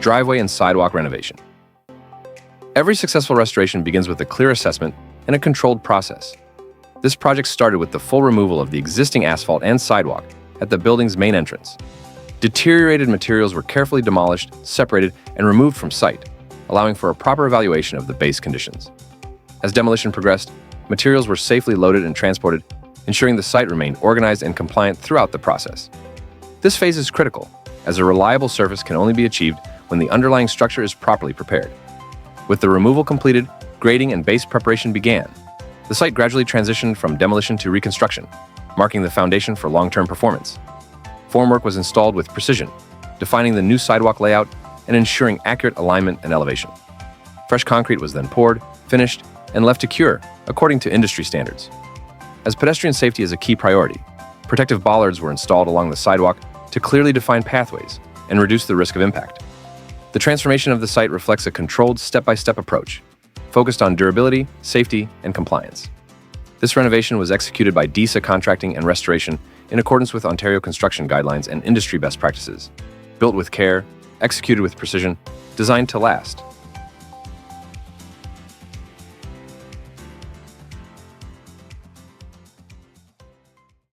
Driveway and sidewalk renovation. Every successful restoration begins with a clear assessment and a controlled process. This project started with the full removal of the existing asphalt and sidewalk at the building's main entrance. Deteriorated materials were carefully demolished, separated, and removed from site, allowing for a proper evaluation of the base conditions. As demolition progressed, materials were safely loaded and transported, ensuring the site remained organized and compliant throughout the process. This phase is critical, as a reliable surface can only be achieved when the underlying structure is properly prepared. With the removal completed, grading and base preparation began. The site gradually transitioned from demolition to reconstruction, marking the foundation for long-term performance. Formwork was installed with precision, defining the new sidewalk layout and ensuring accurate alignment and elevation. Fresh concrete was then poured, finished, and left to cure, according to industry standards. As pedestrian safety is a key priority, protective bollards were installed along the sidewalk to clearly define pathways and reduce the risk of impact. The transformation of the site reflects a controlled step-by-step approach, focused on durability, safety, and compliance. This renovation was executed by DESA Contracting and Restoration in accordance with Ontario construction guidelines and industry best practices, built with care, executed with precision, designed to last.